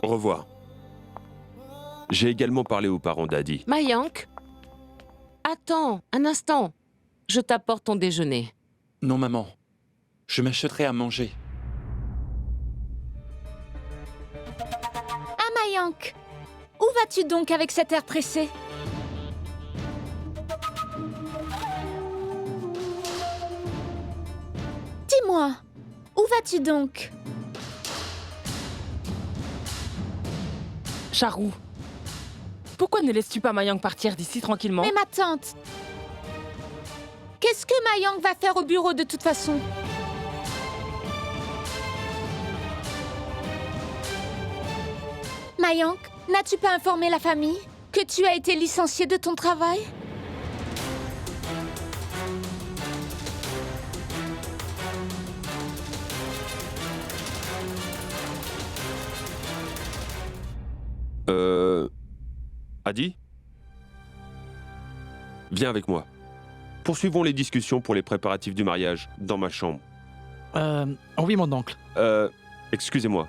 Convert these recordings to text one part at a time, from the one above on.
Au revoir. J'ai également parlé aux parents d'Adi. Mayank, attends un instant. Je t'apporte ton déjeuner. Non, maman. Je m'achèterai à manger. Ah, Mayank, où vas-tu donc avec cet air pressé? Dis-moi, où vas-tu donc? Charou, pourquoi ne laisses-tu pas Mayank partir d'ici tranquillement? Mais ma tante, qu'est-ce que Mayank va faire au bureau de toute façon? Mayank, n'as-tu pas informé la famille que tu as été licenciée de ton travail? Adi? Viens avec moi. Poursuivons les discussions pour les préparatifs du mariage, dans ma chambre. Oui, mon oncle. Excusez-moi.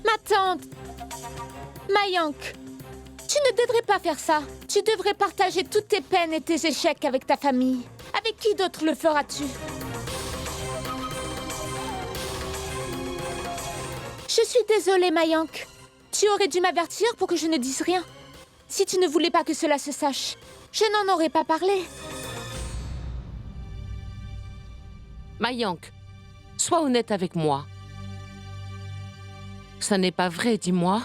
Ma tante! Mayank, tu ne devrais pas faire ça. Tu devrais partager toutes tes peines et tes échecs avec ta famille. Avec qui d'autre le feras-tu? Je suis désolée, Mayank. Tu aurais dû m'avertir pour que je ne dise rien. Si tu ne voulais pas que cela se sache, je n'en aurais pas parlé. Mayank, sois honnête avec moi. Ça n'est pas vrai, dis-moi.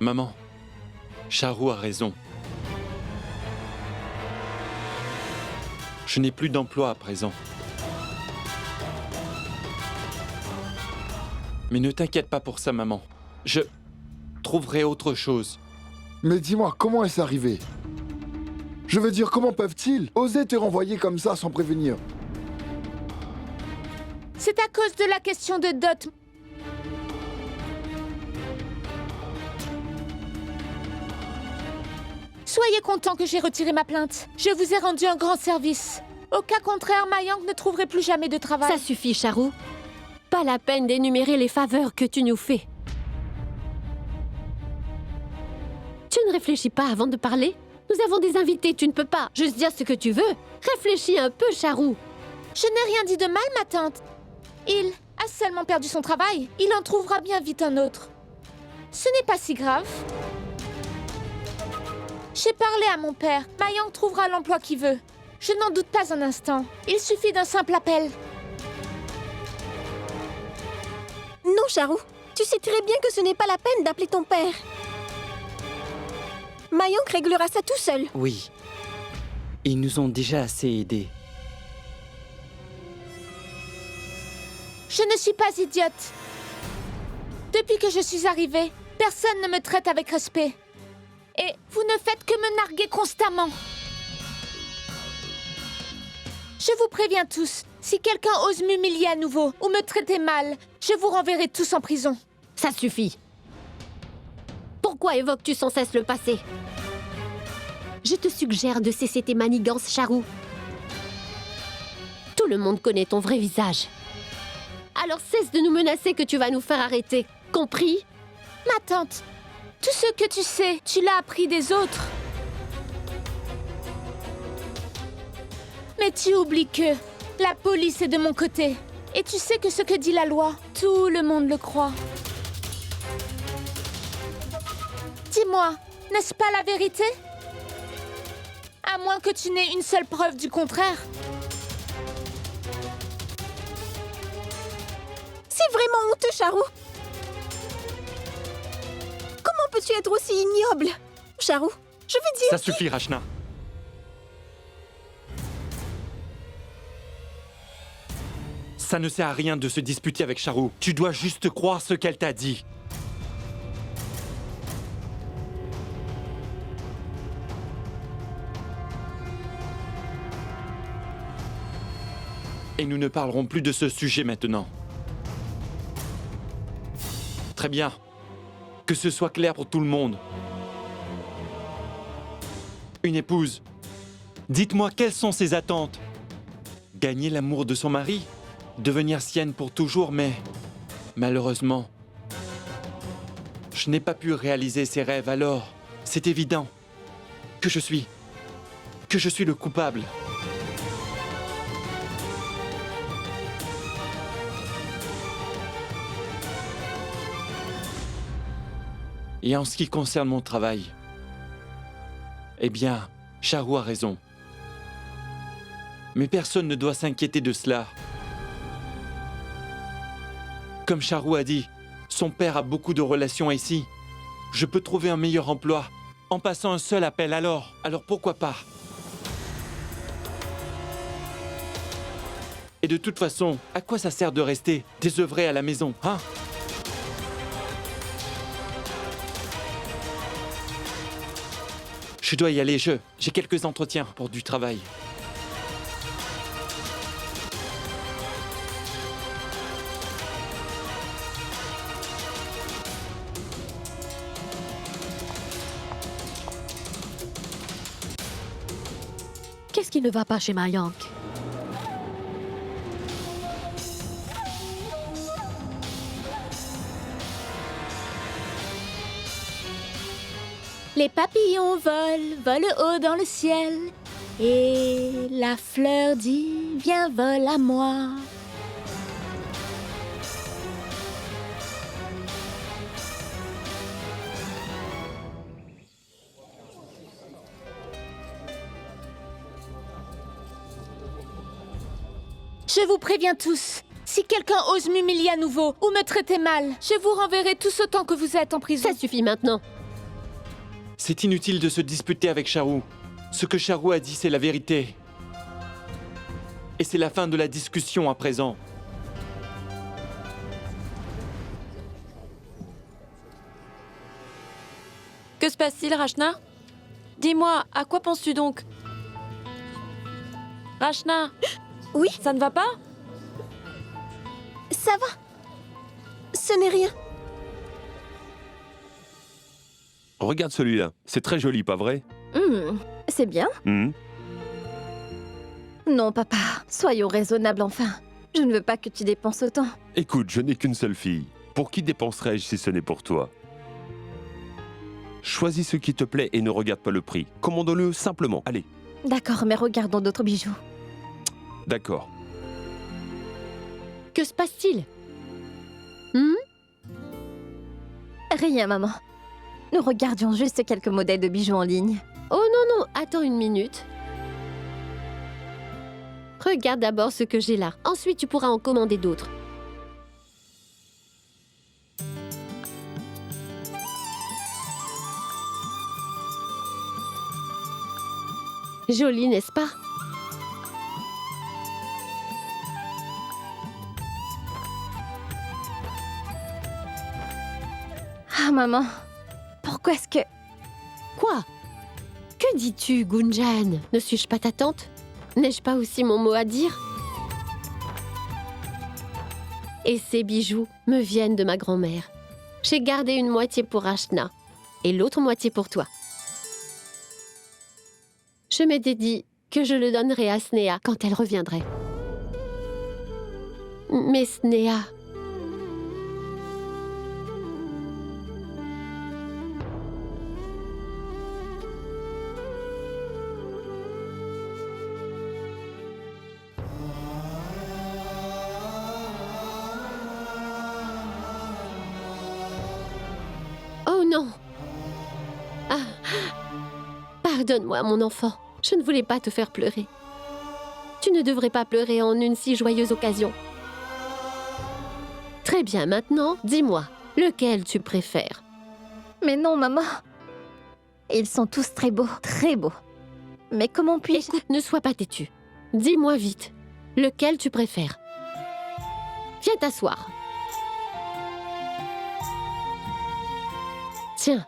Maman, Charou a raison. Je n'ai plus d'emploi à présent. Mais ne t'inquiète pas pour ça, maman. Je trouverai autre chose. Mais dis-moi, comment est-ce arrivé? Je veux dire, comment peuvent-ils oser te renvoyer comme ça sans prévenir? C'est à cause de la question de dot. Soyez content que j'ai retiré ma plainte. Je vous ai rendu un grand service. Au cas contraire, Mayank ne trouverait plus jamais de travail. Ça suffit, Charou. Pas la peine d'énumérer les faveurs que tu nous fais. Tu ne réfléchis pas avant de parler? Nous avons des invités, tu ne peux pas juste dire ce que tu veux. Réfléchis un peu, Charou. Je n'ai rien dit de mal, ma tante. Il a seulement perdu son travail. Il en trouvera bien vite un autre. Ce n'est pas si grave. J'ai parlé à mon père. Mayank trouvera l'emploi qu'il veut. Je n'en doute pas un instant. Il suffit d'un simple appel. Non, Charou. Tu sais très bien que ce n'est pas la peine d'appeler ton père. Mayank réglera ça tout seul. Oui. Ils nous ont déjà assez aidés. Je ne suis pas idiote. Depuis que je suis arrivée, personne ne me traite avec respect. Et vous ne faites que me narguer constamment. Je vous préviens tous, si quelqu'un ose m'humilier à nouveau ou me traiter mal, je vous renverrai tous en prison. Ça suffit. Pourquoi évoques-tu sans cesse le passé? Je te suggère de cesser tes manigances, Charou. Tout le monde connaît ton vrai visage. Alors cesse de nous menacer que tu vas nous faire arrêter. Compris? Ma tante, tout ce que tu sais, tu l'as appris des autres. Mais tu oublies que la police est de mon côté. Et tu sais que ce que dit la loi, tout le monde le croit. Dis-moi, n'est-ce pas la vérité? À moins que tu n'aies une seule preuve du contraire. C'est vraiment honteux, Charou. peux-tu être aussi ignoble? Charou, je veux dire... Ça suffit, Rachna. Ça ne sert à rien de se disputer avec Charou. Tu dois juste croire ce qu'elle t'a dit. Et nous ne parlerons plus de ce sujet maintenant. Très bien. Que ce soit clair pour tout le monde. Une épouse. Dites-moi quelles sont ses attentes. Gagner l'amour de son mari? Devenir sienne pour toujours, mais malheureusement, je n'ai pas pu réaliser ses rêves, alors c'est évident que je suis le coupable. Et en ce qui concerne mon travail, eh bien, Charou a raison. Mais personne ne doit s'inquiéter de cela. Comme Charou a dit, son père a beaucoup de relations ici. Je peux trouver un meilleur emploi en passant un seul appel alors pourquoi pas? Et de toute façon, à quoi ça sert de rester désœuvré à la maison, hein? Je dois y aller, j'ai quelques entretiens pour du travail. Qu'est-ce qui ne va pas chez Mayank? Les papillons volent haut dans le ciel. Et la fleur dit, viens, vole à moi. Je vous préviens tous, si quelqu'un ose m'humilier à nouveau ou me traiter mal, je vous renverrai tous autant que vous êtes en prison. Ça suffit maintenant. C'est inutile de se disputer avec Charou. Ce que Charou a dit, c'est la vérité. Et c'est la fin de la discussion à présent. Que se passe-t-il, Rachna? Dis-moi, à quoi penses-tu donc? Rachna? Oui? Ça ne va pas? Ça va. Ce n'est rien. Regarde celui-là. C'est très joli, pas vrai? C'est bien. Non, papa. Soyons raisonnables enfin. Je ne veux pas que tu dépenses autant. Écoute, je n'ai qu'une seule fille. Pour qui dépenserais-je si ce n'est pour toi? Choisis ce qui te plaît et ne regarde pas le prix. Commande-le simplement. Allez. D'accord, mais regardons d'autres bijoux. D'accord. Que se passe-t-il? Rien, maman. Nous regardions juste quelques modèles de bijoux en ligne. Oh non, non, attends une minute. Regarde d'abord ce que j'ai là. Ensuite, tu pourras en commander d'autres. Joli, n'est-ce pas? Ah, maman. Pourquoi est-ce que... Quoi? Que dis-tu, Gunjan? Ne suis-je pas ta tante? N'ai-je pas aussi mon mot à dire? Et ces bijoux me viennent de ma grand-mère. J'ai gardé une moitié pour Rachna et l'autre moitié pour toi. Je m'étais dit que je le donnerais à Sneha quand elle reviendrait. Mais Sneha... Oh non! Ah! Pardonne-moi, mon enfant. Je ne voulais pas te faire pleurer. Tu ne devrais pas pleurer en une si joyeuse occasion. Très bien, maintenant, dis-moi, lequel tu préfères? Mais non, maman. Ils sont tous très beaux, très beaux. Mais comment puis-je... Écoute, ne sois pas têtu. Dis-moi vite, lequel tu préfères? Viens t'asseoir. Tiens,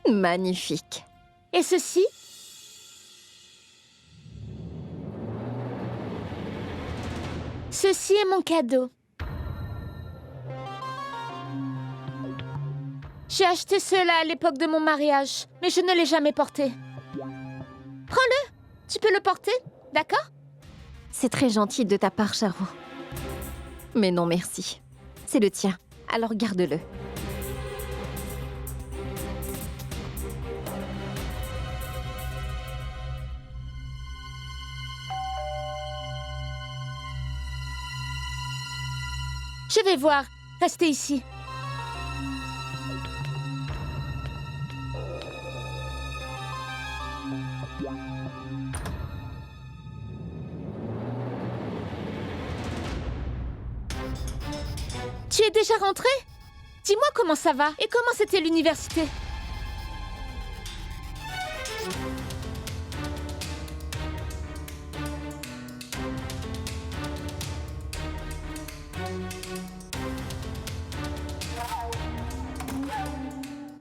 Magnifique. Et ceci? Ceci est mon cadeau. J'ai acheté cela à l'époque de mon mariage, mais je ne l'ai jamais porté. Prends-le. Tu peux le porter, d'accord? C'est très gentil de ta part, Charou. Mais non, merci. C'est le tien, alors garde-le. Je vais voir. Restez ici. Tu es déjà rentré? Dis-moi comment ça va et comment c'était l'université.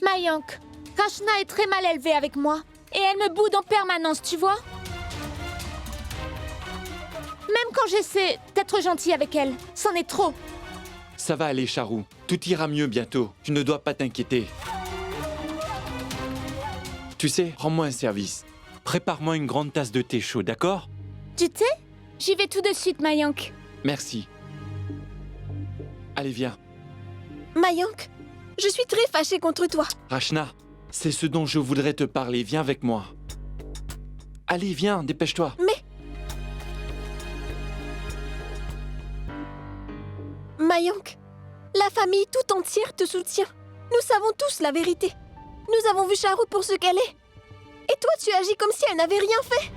Mayank, Rachna est très mal élevée avec moi. Et elle me boude en permanence, tu vois? Même quand j'essaie d'être gentille avec elle, c'en est trop. Ça va aller, Charou. Tout ira mieux bientôt. Tu ne dois pas t'inquiéter. Tu sais, rends-moi un service. Prépare-moi une grande tasse de thé chaud, d'accord? Du thé? J'y vais tout de suite, Mayank. Merci. Allez, viens. Mayank, je suis très fâchée contre toi. Rachna, c'est ce dont je voudrais te parler. Viens avec moi. Allez, viens, dépêche-toi. Mais... Mayank, la famille tout entière te soutient. Nous savons tous la vérité. Nous avons vu Charou pour ce qu'elle est. Et toi, tu agis comme si elle n'avait rien fait.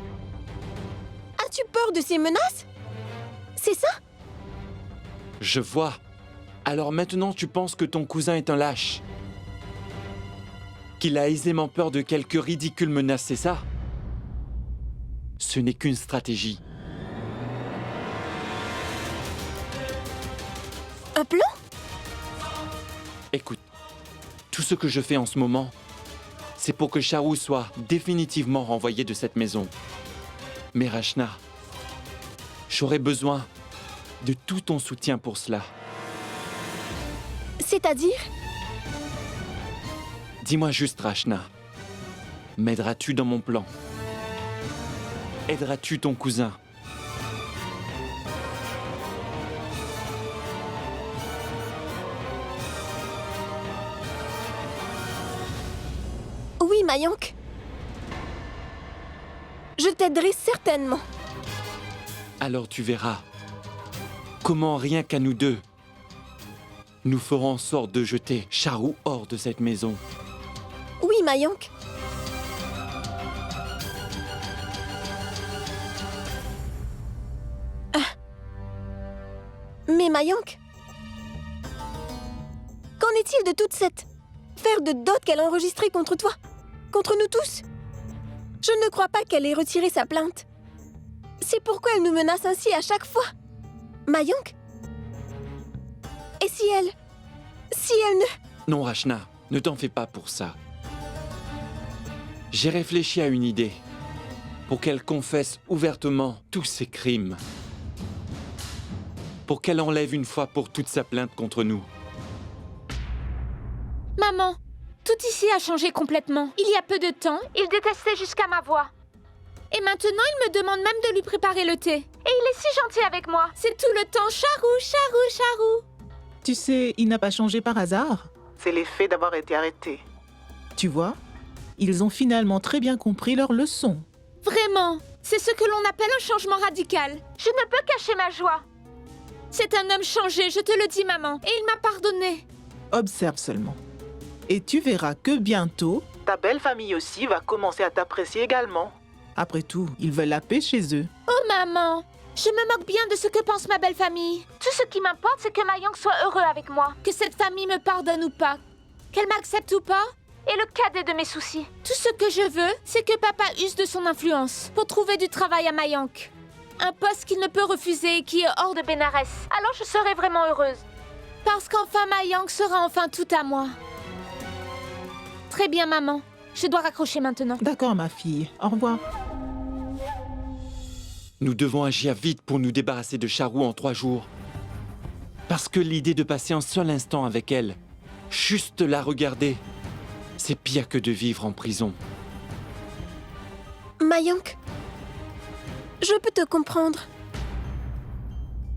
As-tu peur de ces menaces? C'est ça? Je vois. Alors maintenant, tu penses que ton cousin est un lâche? Qu'il a aisément peur de quelques ridicules menaces, c'est ça? Ce n'est qu'une stratégie. Un plan? Écoute, tout ce que je fais en ce moment, c'est pour que Charou soit définitivement renvoyé de cette maison. Mais Rachna, j'aurais besoin de tout ton soutien pour cela. C'est-à-dire? Dis-moi juste, Rachna, m'aideras-tu dans mon plan? Aideras-tu ton cousin? Oui, Mayank. Je t'aiderai certainement. Alors tu verras comment rien qu'à nous deux, nous ferons en sorte de jeter Charou hors de cette maison. Oui, Mayank. Mais Mayank, qu'en est-il de toute cette affaire de dot qu'elle a enregistrée contre toi? Contre nous tous? Je ne crois pas qu'elle ait retiré sa plainte. C'est pourquoi elle nous menace ainsi à chaque fois. Mayank? Et si elle ne... Non, Rachna, ne t'en fais pas pour ça. J'ai réfléchi à une idée pour qu'elle confesse ouvertement tous ses crimes. Pour qu'elle enlève une fois pour toutes sa plainte contre nous. Maman, tout ici a changé complètement. Il y a peu de temps, il détestait jusqu'à ma voix. Et maintenant, il me demande même de lui préparer le thé. Et il est si gentil avec moi. C'est tout le temps Charou, Charou, Charou. Tu sais, il n'a pas changé par hasard. C'est l'effet d'avoir été arrêté. Tu vois, ils ont finalement très bien compris leur leçon. Vraiment, c'est ce que l'on appelle un changement radical. Je ne peux cacher ma joie. C'est un homme changé, je te le dis, maman. Et il m'a pardonné. Observe seulement. Et tu verras que bientôt... Ta belle famille aussi va commencer à t'apprécier également. Après tout, ils veulent la paix chez eux. Oh maman, je me moque bien de ce que pense ma belle famille. Tout ce qui m'importe, c'est que Mayank soit heureux avec moi. Que cette famille me pardonne ou pas. Qu'elle m'accepte ou pas est le cadet de mes soucis. Tout ce que je veux, c'est que papa use de son influence pour trouver du travail à Mayank. Un poste qu'il ne peut refuser et qui est hors de Bénarès. Alors je serai vraiment heureuse. Parce qu'enfin Mayank sera enfin tout à moi. Très bien, maman. Je dois raccrocher maintenant. D'accord, ma fille. Au revoir. Nous devons agir vite pour nous débarrasser de Charou en 3 jours. Parce que l'idée de passer un seul instant avec elle, juste la regarder, c'est pire que de vivre en prison. Mayank, je peux te comprendre.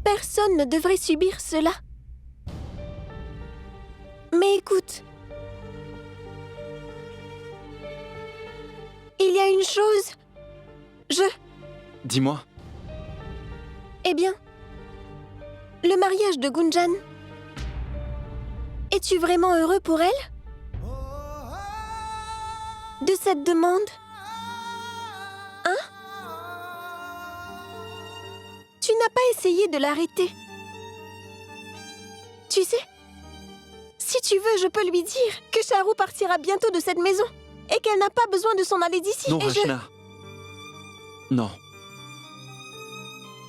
Personne ne devrait subir cela. Mais écoute, il y a une chose. Dis-moi. Eh bien, le mariage de Gunjan. Es-tu vraiment heureux pour elle? De cette demande? Hein? Tu n'as pas essayé de l'arrêter. Tu sais, si tu veux, je peux lui dire que Charou partira bientôt de cette maison et qu'elle n'a pas besoin de s'en aller d'ici. Non, et Rachna. Non.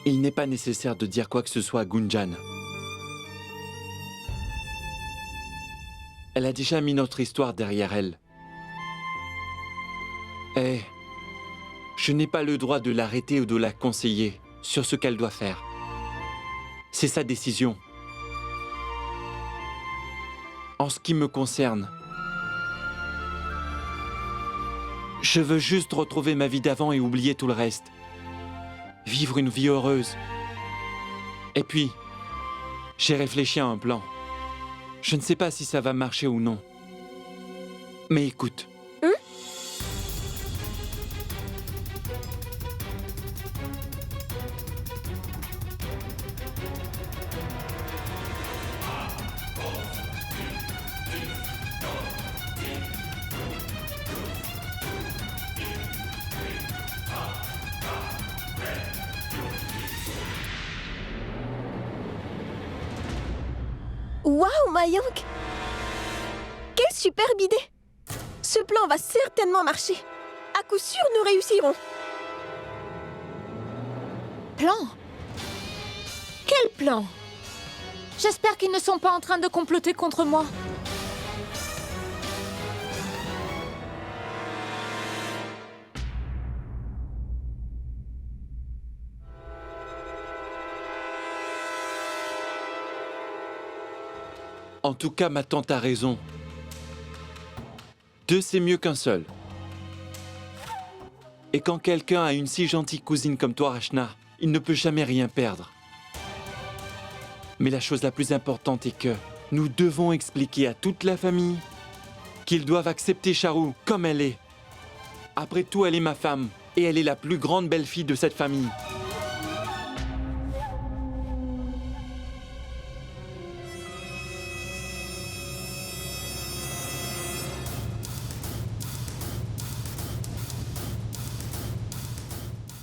Il n'est pas nécessaire de dire quoi que ce soit à Gunjan. Elle a déjà mis notre histoire derrière elle. Et je n'ai pas le droit de l'arrêter ou de la conseiller sur ce qu'elle doit faire. C'est sa décision. En ce qui me concerne, je veux juste retrouver ma vie d'avant et oublier tout le reste. Vivre une vie heureuse. Et puis, j'ai réfléchi à un plan. Je ne sais pas si ça va marcher ou non. Mais écoute. Waouh, Mayank! Quelle superbe idée! Ce plan va certainement marcher. À coup sûr, nous réussirons. Plan? Quel plan? J'espère qu'ils ne sont pas en train de comploter contre moi. En tout cas, ma tante a raison. 2, c'est mieux qu'un seul. Et quand quelqu'un a une si gentille cousine comme toi, Rachna, il ne peut jamais rien perdre. Mais la chose la plus importante est que nous devons expliquer à toute la famille qu'ils doivent accepter Charou comme elle est. Après tout, elle est ma femme et elle est la plus grande belle-fille de cette famille.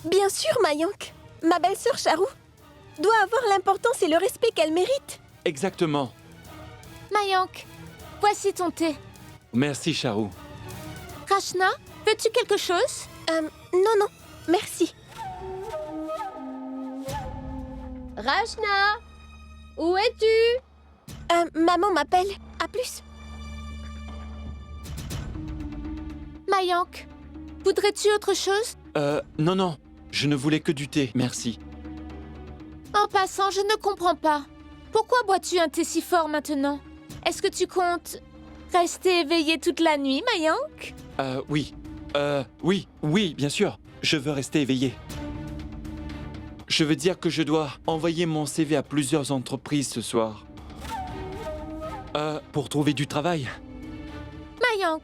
Bien sûr, Mayank. Ma belle-sœur Charou doit avoir l'importance et le respect qu'elle mérite. Exactement. Mayank, voici ton thé. Merci, Charou. Rachna, veux-tu quelque chose? Non, merci. Rachna, où es-tu? Maman m'appelle. À plus. Mayank, voudrais-tu autre chose? Non, je ne voulais que du thé, merci. En passant, je ne comprends pas. Pourquoi bois-tu un thé si fort maintenant? Est-ce que tu comptes rester éveillé toute la nuit, Mayank? Oui, bien sûr. Je veux rester éveillé. Je veux dire que je dois envoyer mon CV à plusieurs entreprises ce soir. Pour trouver du travail. Mayank,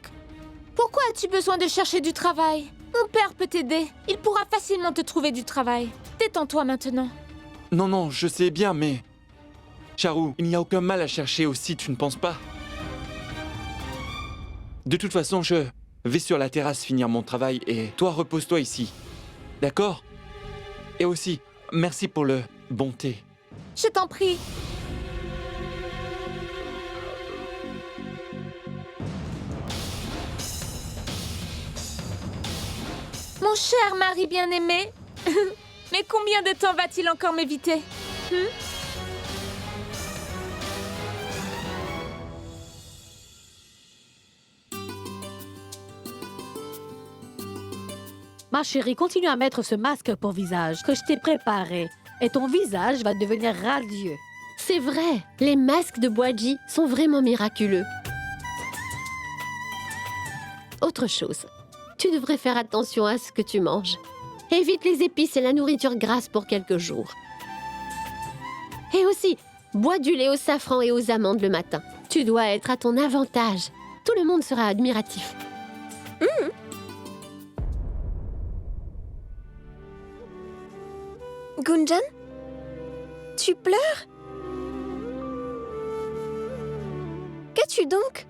pourquoi as-tu besoin de chercher du travail? Mon père peut t'aider. Il pourra facilement te trouver du travail. Détends-toi maintenant. Non, je sais bien, mais... Charou, il n'y a aucun mal à chercher aussi, tu ne penses pas? De toute façon, je vais sur la terrasse finir mon travail et toi, repose-toi ici. D'accord? Et aussi, merci pour le bon thé. Je t'en prie. Mon cher mari bien-aimé. Mais combien de temps va-t-il encore m'éviter? Ma chérie, continue à mettre ce masque pour visage que je t'ai préparé. Et ton visage va devenir radieux. C'est vrai, les masques de Boaji sont vraiment miraculeux. Autre chose, tu devrais faire attention à ce que tu manges. Évite les épices et la nourriture grasse pour quelques jours. Et aussi, bois du lait au safran et aux amandes le matin. Tu dois être à ton avantage. Tout le monde sera admiratif. Gunjan? Tu pleures? Qu'as-tu donc?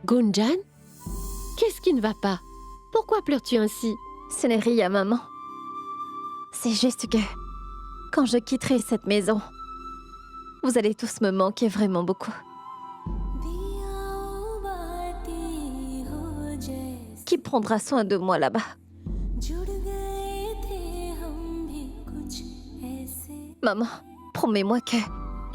Gunjan? Qu'est-ce qui ne va pas? Pourquoi pleures-tu ainsi? Ce n'est rien, maman. C'est juste que, quand je quitterai cette maison, vous allez tous me manquer vraiment beaucoup. Qui prendra soin de moi là-bas? Maman, promets-moi que,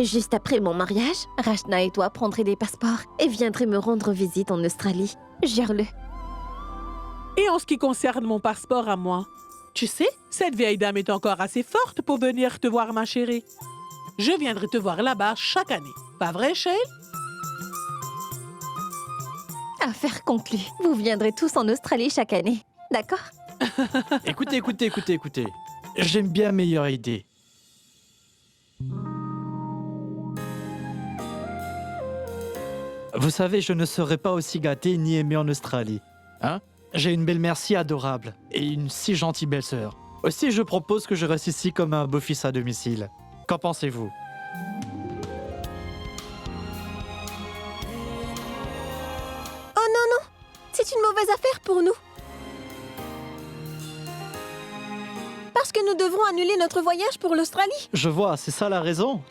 juste après mon mariage, Rachna et toi prendrez des passeports et viendrez me rendre visite en Australie. Jure-le. Et en ce qui concerne mon passeport à moi, tu sais, cette vieille dame est encore assez forte pour venir te voir, ma chérie. Je viendrai te voir là-bas chaque année. Pas vrai, Shale? Affaire conclue. Vous viendrez tous en Australie chaque année. D'accord? Écoutez. J'aime bien meilleure idée. Vous savez, je ne serais pas aussi gâté ni aimé en Australie. Hein? J'ai une belle-mère si adorable et une si gentille belle-sœur. Aussi, je propose que je reste ici comme un beau-fils à domicile. Qu'en pensez-vous? Oh non! C'est une mauvaise affaire pour nous. Parce que nous devrons annuler notre voyage pour l'Australie. Je vois, c'est ça la raison.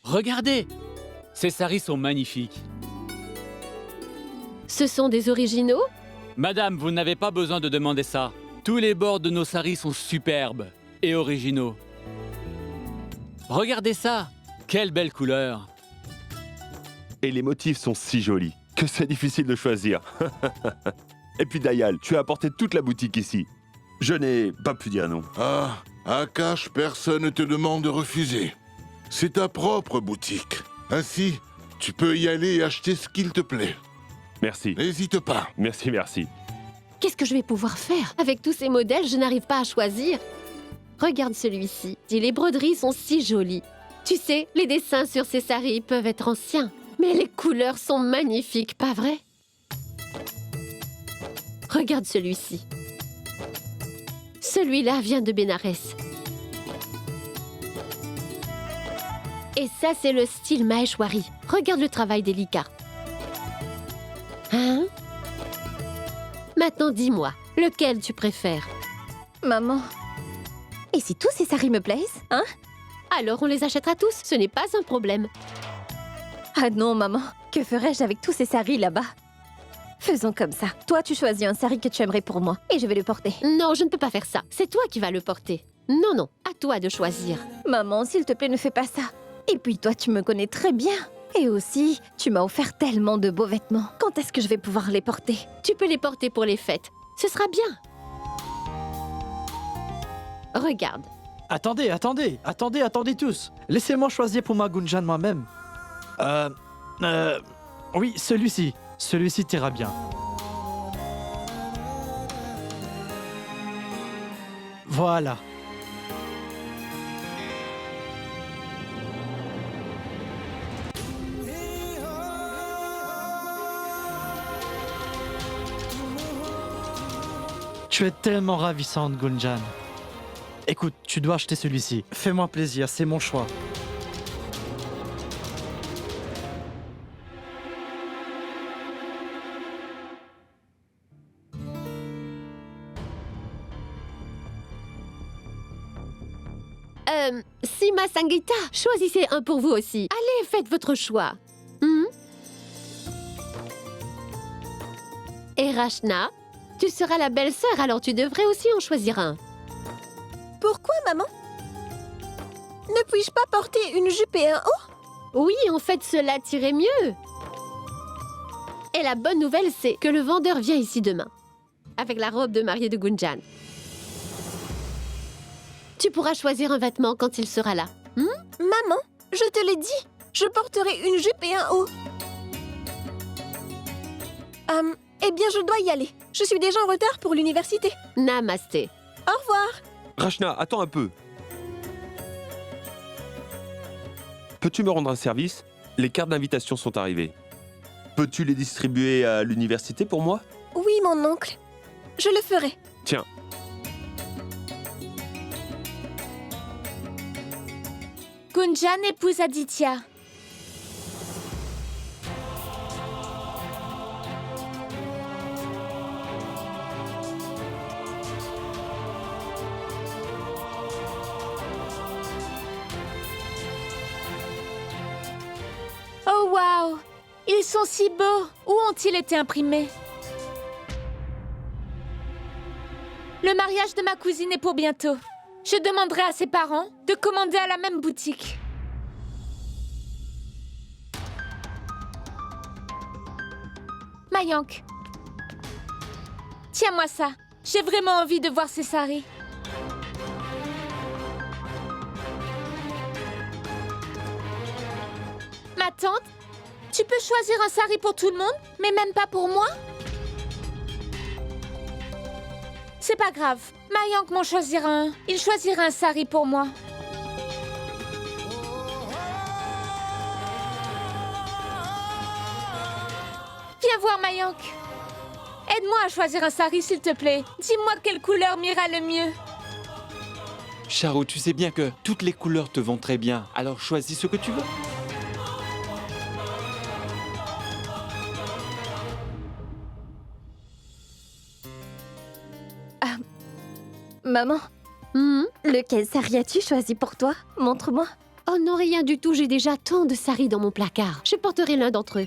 Regardez! Ces saris sont magnifiques. Ce sont des originaux? Madame, vous n'avez pas besoin de demander ça. Tous les bords de nos saris sont superbes et originaux. Regardez ça! Quelle belle couleur! Et les motifs sont si jolis que c'est difficile de choisir. Et puis Dayal, tu as apporté toute la boutique ici. Je n'ai pas pu dire non. Ah, Akash, personne ne te demande de refuser. C'est ta propre boutique. Ainsi, tu peux y aller et acheter ce qu'il te plaît. Merci. N'hésite pas. Merci. Qu'est-ce que je vais pouvoir faire? Avec tous ces modèles, je n'arrive pas à choisir. Regarde celui-ci. Les broderies sont si jolies. Tu sais, les dessins sur ces saris peuvent être anciens. Mais les couleurs sont magnifiques, pas vrai? Regarde celui-ci. Celui-là vient de Bénarès. Et ça, c'est le style Maheshwari. Regarde le travail délicat. Hein? Maintenant, dis-moi, lequel tu préfères? Maman, et si tous ces saris me plaisent, hein? Alors on les achètera tous, ce n'est pas un problème. Ah non, maman, que ferais-je avec tous ces saris là-bas? Faisons comme ça. Toi, tu choisis un sari que tu aimerais pour moi, et je vais le porter. Non, je ne peux pas faire ça. C'est toi qui vas le porter. Non, à toi de choisir. Maman, s'il te plaît, ne fais pas ça. Et puis toi, tu me connais très bien. Et aussi, tu m'as offert tellement de beaux vêtements. Quand est-ce que je vais pouvoir les porter? Tu peux les porter pour les fêtes. Ce sera bien. Regarde. Attendez tous. Laissez-moi choisir pour ma Gunjan moi-même. Oui, celui-ci. Celui-ci t'ira bien. Voilà. Tu es tellement ravissante, Gunjan. Écoute, tu dois acheter celui-ci. Fais-moi plaisir, c'est mon choix. Sima Sangeeta, choisissez un pour vous aussi. Allez, faites votre choix. Et Rachna, tu seras la belle-sœur, alors tu devrais aussi en choisir un. Pourquoi, maman? Ne puis-je pas porter une jupe et un haut? Oui, en fait, cela t'irait mieux. Et la bonne nouvelle, c'est que le vendeur vient ici demain, avec la robe de mariée de Gunjan. Tu pourras choisir un vêtement quand il sera là. Maman, je te l'ai dit, je porterai une jupe et un haut. Eh bien, je dois y aller. Je suis déjà en retard pour l'université. Namasté. Au revoir. Rachna, attends un peu. Peux-tu me rendre un service? Les cartes d'invitation sont arrivées. Peux-tu les distribuer à l'université pour moi? Oui, mon oncle. Je le ferai. Tiens. Gunjan épouse Aditya. Oh waouh! Ils sont si beaux! Où ont-ils été imprimés? Le mariage de ma cousine est pour bientôt. Je demanderai à ses parents de commander à la même boutique. Mayank. Tiens-moi ça. J'ai vraiment envie de voir ces saris. Ma tante, tu peux choisir un sari pour tout le monde, mais même pas pour moi? C'est pas grave. Mayank m'en choisira un. Il choisira un sari pour moi. Viens voir, Mayank. Aide-moi à choisir un sari, s'il te plaît. Dis-moi quelle couleur m'ira le mieux. Charu, tu sais bien que toutes les couleurs te vont très bien, alors choisis ce que tu veux. Maman, lequel sari as-tu choisi pour toi? Montre-moi. Oh non, rien du tout, j'ai déjà tant de saris dans mon placard. Je porterai l'un d'entre eux.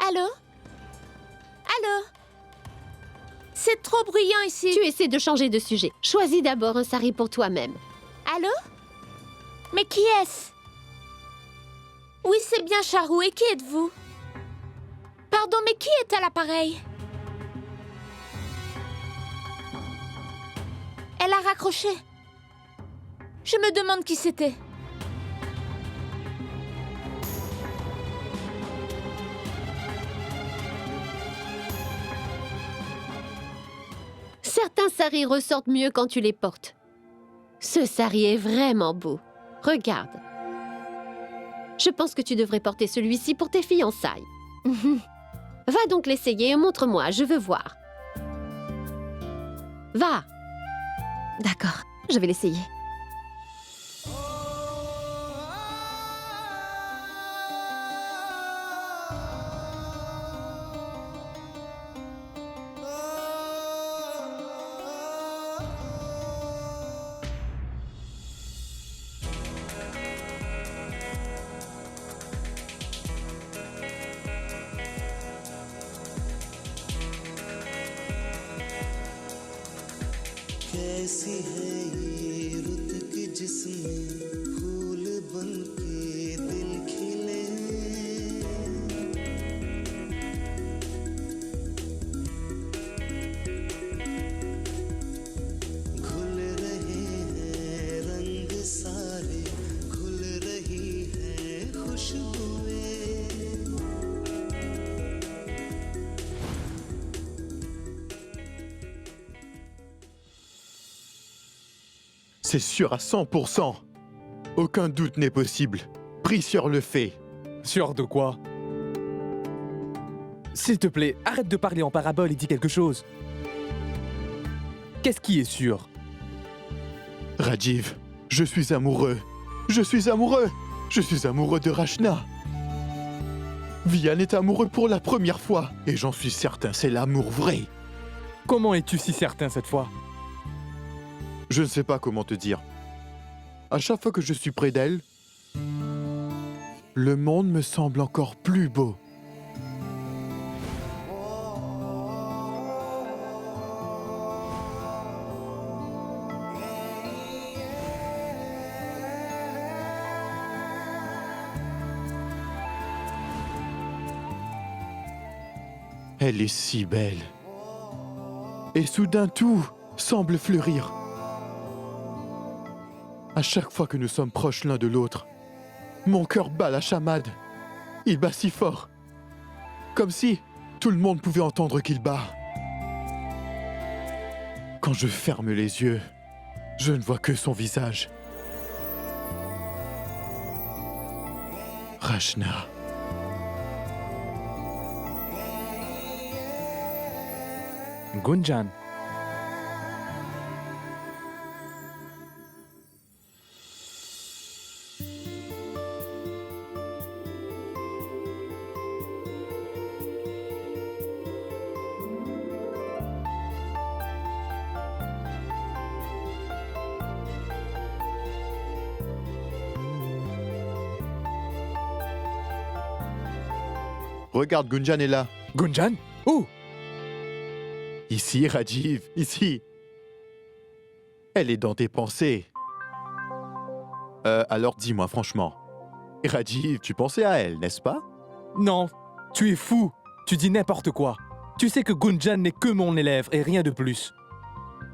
Allô? Allô? C'est trop bruyant ici. Tu essaies de changer de sujet. Choisis d'abord un sari pour toi-même. Allô? Mais qui est-ce? Oui, c'est bien Charu. Et qui êtes-vous? Pardon, mais qui est à l'appareil? Elle a raccroché. Je me demande qui c'était. Certains saris ressortent mieux quand tu les portes. Ce sari est vraiment beau. Regarde. Je pense que tu devrais porter celui-ci pour tes fiançailles. Va donc l'essayer et montre-moi, je veux voir. Va. D'accord, je vais l'essayer. कैसी है ये रुत की जिसमें फूल बन के दिल खिले घुल रहे हैं रंग सारे घुल रही है खुशबुएं C'est sûr à 100%. Aucun doute n'est possible. Prie sur le fait. Sûr de quoi? S'il te plaît, arrête de parler en parabole et dis quelque chose. Qu'est-ce qui est sûr? Rajiv, je suis amoureux. Je suis amoureux. Je suis amoureux de Rachna. Vian est amoureux pour la première fois. Et j'en suis certain, c'est l'amour vrai. Comment es-tu si certain cette fois? Je ne sais pas comment te dire. À chaque fois que je suis près d'elle, le monde me semble encore plus beau. Elle est si belle. Et soudain tout semble fleurir. À chaque fois que nous sommes proches l'un de l'autre, mon cœur bat la chamade. Il bat si fort. Comme si tout le monde pouvait entendre qu'il bat. Quand je ferme les yeux, je ne vois que son visage. Rachna. Gunjan. Regarde, Gunjan est là. Gunjan? Où? Ici, Rajiv, ici. Elle est dans tes pensées. Alors dis-moi franchement. Rajiv, tu pensais à elle, n'est-ce pas? Non, tu es fou. Tu dis n'importe quoi. Tu sais que Gunjan n'est que mon élève et rien de plus.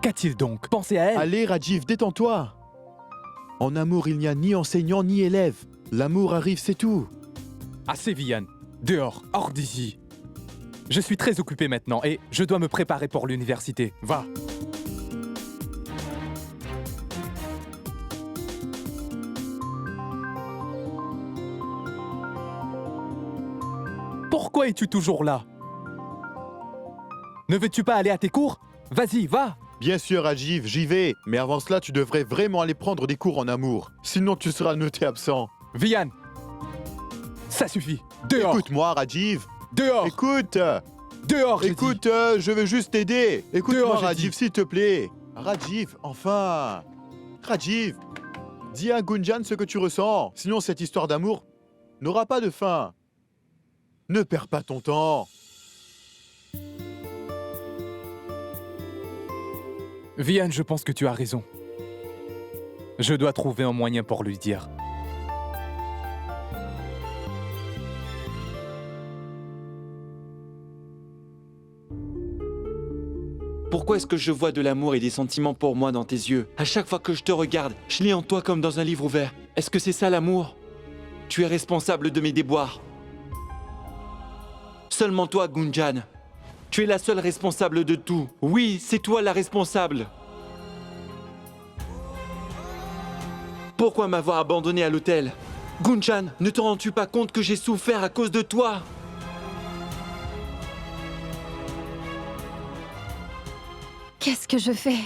Qu'a-t-il donc? Pensez à elle? Allez, Rajiv, détends-toi. En amour, il n'y a ni enseignant ni élève. L'amour arrive, c'est tout. Assez, Vian. Dehors, hors d'ici. Je suis très occupé maintenant et je dois me préparer pour l'université. Va. Pourquoi es-tu toujours là? Ne veux-tu pas aller à tes cours? Vas-y, va. Bien sûr, Rajiv, j'y vais. Mais avant cela, tu devrais vraiment aller prendre des cours en amour. Sinon, tu seras noté absent. Vian, ça suffit. Dehors. Écoute-moi, Rajiv. Dehors. Écoute. Dehors, écoute, je veux juste t'aider. Écoute-moi, Rajiv, s'il te plaît. Rajiv, enfin. Rajiv, dis à Gunjan ce que tu ressens. Sinon, cette histoire d'amour n'aura pas de fin. Ne perds pas ton temps. Vian, je pense que tu as raison. Je dois trouver un moyen pour lui dire. Pourquoi est-ce que je vois de l'amour et des sentiments pour moi dans tes yeux? À chaque fois que je te regarde, je lis en toi comme dans un livre ouvert. Est-ce que c'est ça l'amour? Tu es responsable de mes déboires. Seulement toi, Gunjan. Tu es la seule responsable de tout. Oui, c'est toi la responsable. Pourquoi m'avoir abandonné à l'hôtel? Gunjan, ne te rends-tu pas compte que j'ai souffert à cause de toi? Qu'est-ce que je fais?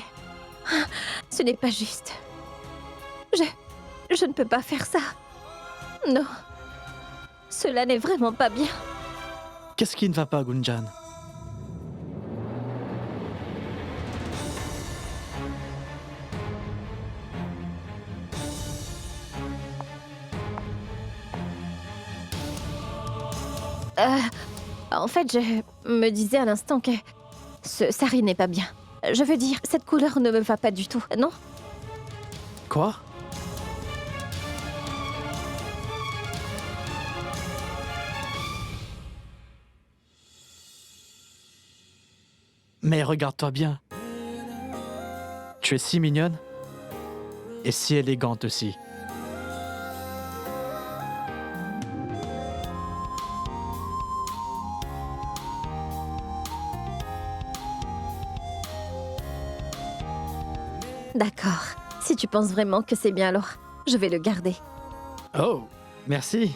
Ce n'est pas juste. Je ne peux pas faire ça. Non. Cela n'est vraiment pas bien. Qu'est-ce qui ne va pas, Gunjan? En fait, je me disais à l'instant que ce sari n'est pas bien. Je veux dire, cette couleur ne me va pas du tout, non? Quoi? Mais regarde-toi bien. Tu es si mignonne et si élégante aussi. D'accord, Si tu penses vraiment que c'est bien, alors je vais le garder. Oh, merci.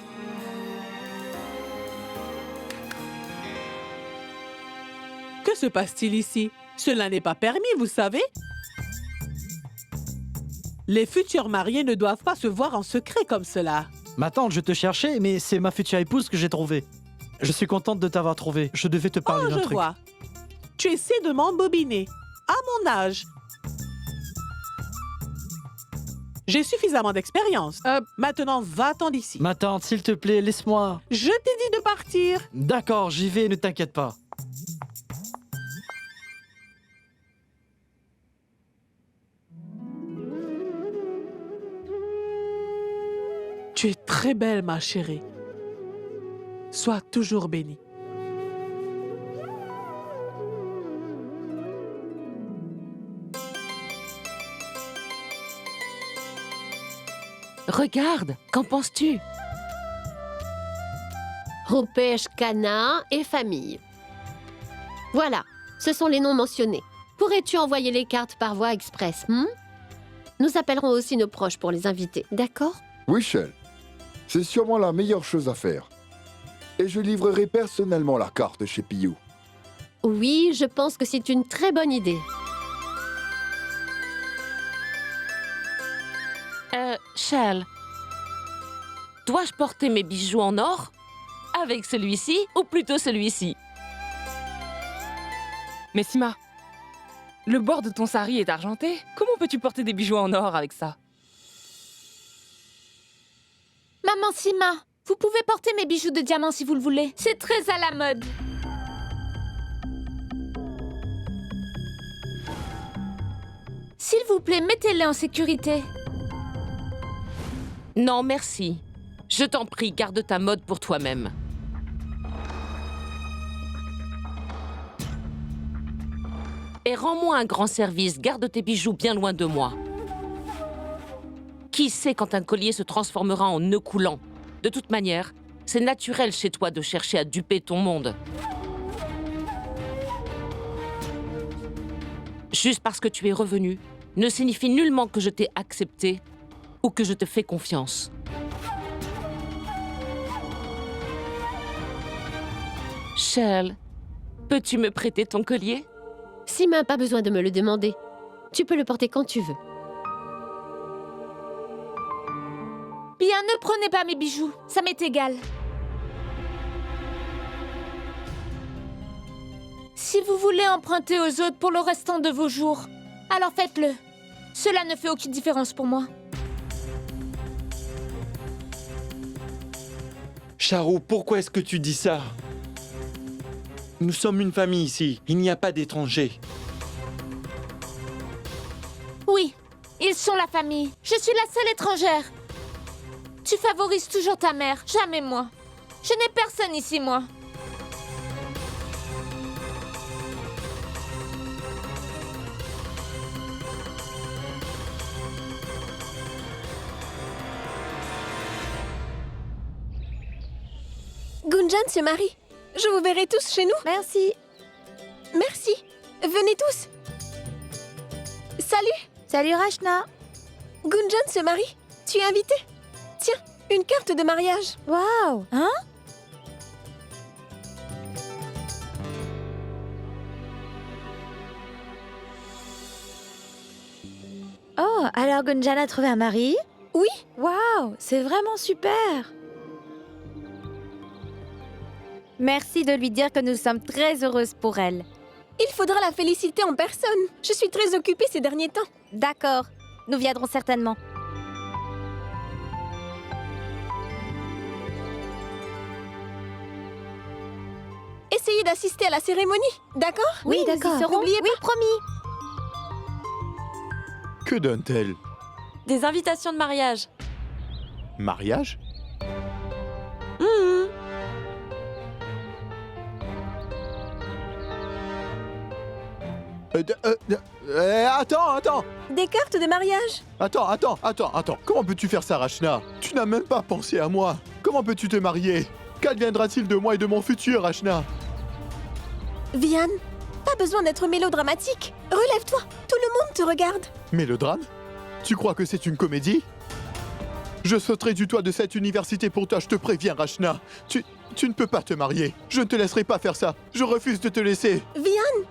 Que se passe-t-il ici? Cela n'est pas permis, vous savez. Les futurs mariés ne doivent pas se voir en secret comme cela. Ma tante, je te cherchais, mais c'est ma future épouse que j'ai trouvée. Je suis contente de t'avoir trouvé. Je devais te parler d'un Je truc. vois. Tu essaies de m'embobiner. À mon âge. J'ai suffisamment d'expérience. Maintenant, va-t'en d'ici. Ma tante, s'il te plaît, laisse-moi. Je t'ai dit de partir. D'accord, j'y vais, ne t'inquiète pas. Tu es très belle, ma chérie. Sois toujours bénie. Regarde, qu'en penses-tu? Rupesh, Kana et famille. Voilà, ce sont les noms mentionnés. Pourrais-tu envoyer les cartes par voie express Nous appellerons aussi nos proches pour les inviter, d'accord? Oui, Shell. C'est sûrement la meilleure chose à faire. Et je livrerai personnellement la carte chez Piyou. Oui, je pense que c'est une très bonne idée. Shell, dois-je porter mes bijoux en or avec celui-ci ou plutôt celui-ci? Mais Sima, le bord de ton sari est argenté. Comment peux-tu porter des bijoux en or avec ça? Maman Sima, vous pouvez porter mes bijoux de diamant si vous le voulez. C'est très à la mode. S'il vous plaît, mettez-les en sécurité. Non, merci. Je t'en prie, garde ta mode pour toi-même. Et rends-moi un grand service, garde tes bijoux bien loin de moi. Qui sait quand un collier se transformera en nœud coulant? De toute manière, c'est naturel chez toi de chercher à duper ton monde. Juste parce que tu es revenu, ne signifie nullement que je t'ai accepté ou que je te fais confiance. Shell, peux-tu me prêter ton collier? Sima, pas besoin de me le demander. Tu peux le porter quand tu veux. Bien, ne prenez pas mes bijoux, ça m'est égal. Si vous voulez emprunter aux autres pour le restant de vos jours, alors faites-le. Cela ne fait aucune différence pour moi. Charo, pourquoi est-ce que tu dis ça? Nous sommes une famille ici. Il n'y a pas d'étrangers. Oui, ils sont la famille. Je suis la seule étrangère. Tu favorises toujours ta mère, jamais moi. Je n'ai personne ici, moi. Gunjan se marie. Je vous verrai tous chez nous. Merci. Merci. Venez tous. Salut. Salut Rachna. Gunjan se marie. Tu es invité. Tiens, une carte de mariage. Waouh. Hein? Oh, alors Gunjan a trouvé un mari? Oui. Waouh, c'est vraiment super. Merci de lui dire que nous sommes très heureuses pour elle. Il faudra la féliciter en personne. Je suis très occupée ces derniers temps. D'accord, nous viendrons certainement. Essayez d'assister à la cérémonie, d'accord? Oui, d'accord. N'oubliez oui, pas. promis. Que donne-t-elle? Des invitations de mariage. Mariage? Attends. Des cartes de mariage. Attends. Comment peux-tu faire ça, Rachna? Tu n'as même pas pensé à moi. Comment peux-tu te marier? Qu'adviendra-t-il de moi et de mon futur, Rachna? Vian, pas besoin d'être mélodramatique. Relève-toi, tout le monde te regarde. Mélodrame? Tu crois que c'est une comédie? Je sauterai du toit de cette université pour toi, je te préviens, Rachna. Tu ne peux pas te marier. Je ne te laisserai pas faire ça. Je refuse de te laisser. Vian,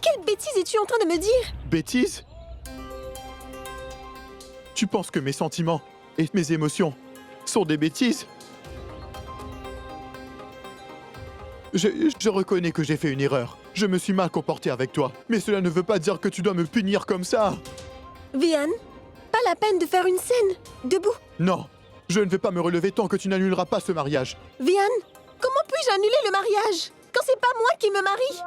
quelle bêtise es-tu en train de me dire? Bêtise? Tu penses que mes sentiments et mes émotions sont des bêtises? Je reconnais que j'ai fait une erreur. Je me suis mal comporté avec toi. Mais cela ne veut pas dire que tu dois me punir comme ça. Vian, pas la peine de faire une scène. Debout. Non, je ne vais pas me relever tant que tu n'annuleras pas ce mariage. Vian, comment puis-je annuler le mariage quand c'est pas moi qui me marie?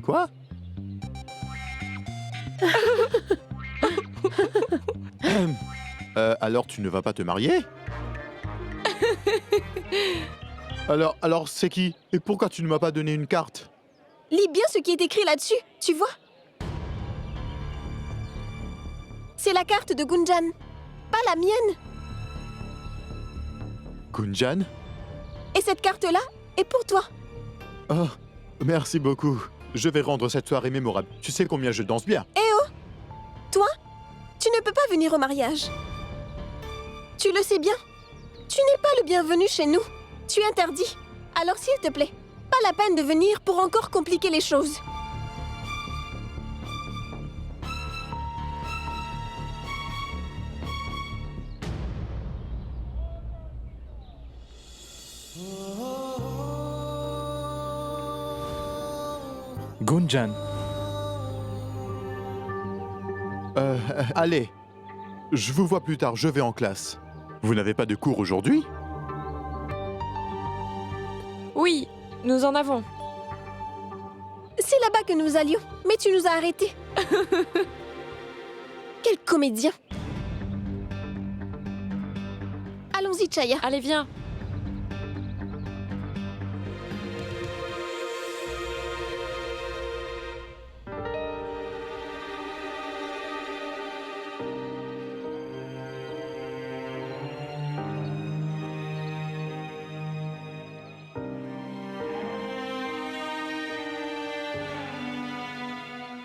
Quoi? Alors tu ne vas pas te marier? Alors c'est qui? Et pourquoi tu ne m'as pas donné une carte? Lis bien ce qui est écrit là-dessus, tu vois? C'est la carte de Gunjan, pas la mienne. Gunjan? Et cette carte-là est pour toi. Oh, merci beaucoup. Je vais rendre cette soirée mémorable. Tu sais combien je danse bien. Eh oh! Toi, tu ne peux pas venir au mariage. Tu le sais bien. Tu n'es pas le bienvenu chez nous. Tu es interdit. Alors s'il te plaît, pas la peine de venir pour encore compliquer les choses. Gunjan. Allez. Je vous vois plus tard, je vais en classe. Vous n'avez pas de cours aujourd'hui? Oui, nous en avons. C'est là-bas que nous allions, mais tu nous as arrêtés. Quel comédien! Allons-y, Chaya. Allez, viens.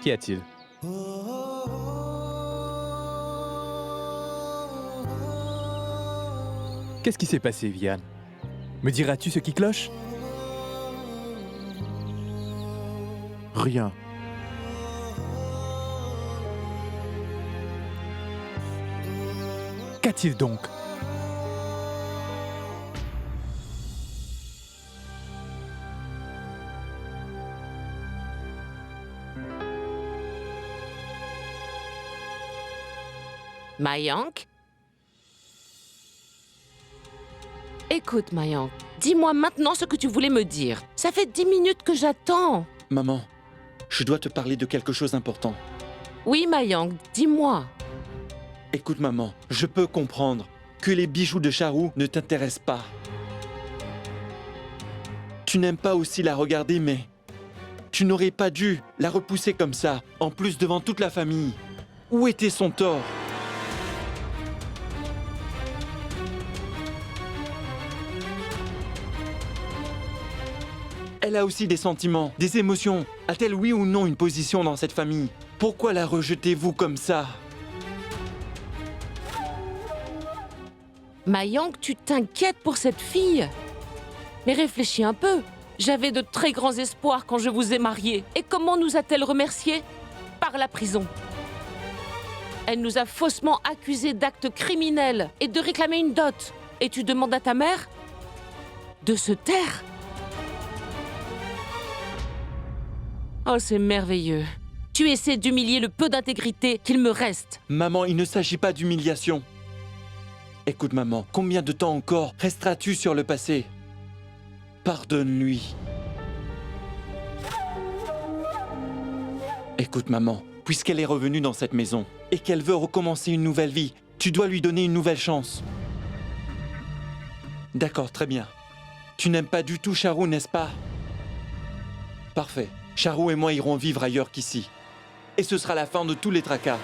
Qu'y a-t-il? Qu'est-ce qui s'est passé, Vian? Me diras-tu ce qui cloche? Rien. Qu'a-t-il donc? Mayank? Écoute, Mayank, dis-moi maintenant ce que tu voulais me dire. Ça fait 10 minutes que j'attends. Maman, je dois te parler de quelque chose d'important. Oui, Mayank, dis-moi. Écoute, maman, je peux comprendre que les bijoux de Charu ne t'intéressent pas. Tu n'aimes pas aussi la regarder, mais tu n'aurais pas dû la repousser comme ça, en plus devant toute la famille. Où était son tort? Elle a aussi des sentiments, des émotions. A-t-elle oui ou non une position dans cette famille? Pourquoi la rejetez-vous comme ça? Mayank, tu t'inquiètes pour cette fille. Mais réfléchis un peu. J'avais de très grands espoirs quand je vous ai mariés. Et comment nous a-t-elle remerciés? Par la prison. Elle nous a faussement accusés d'actes criminels et de réclamer une dot. Et tu demandes à ta mère de se taire? Oh, c'est merveilleux. Tu essaies d'humilier le peu d'intégrité qu'il me reste. Maman, il ne s'agit pas d'humiliation. Écoute, maman, combien de temps encore resteras-tu sur le passé? Pardonne-lui. Écoute, maman, puisqu'elle est revenue dans cette maison et qu'elle veut recommencer une nouvelle vie, tu dois lui donner une nouvelle chance. D'accord, très bien. Tu n'aimes pas du tout Charu, n'est-ce pas? Parfait. Charu et moi irons vivre ailleurs qu'ici. Et ce sera la fin de tous les tracas.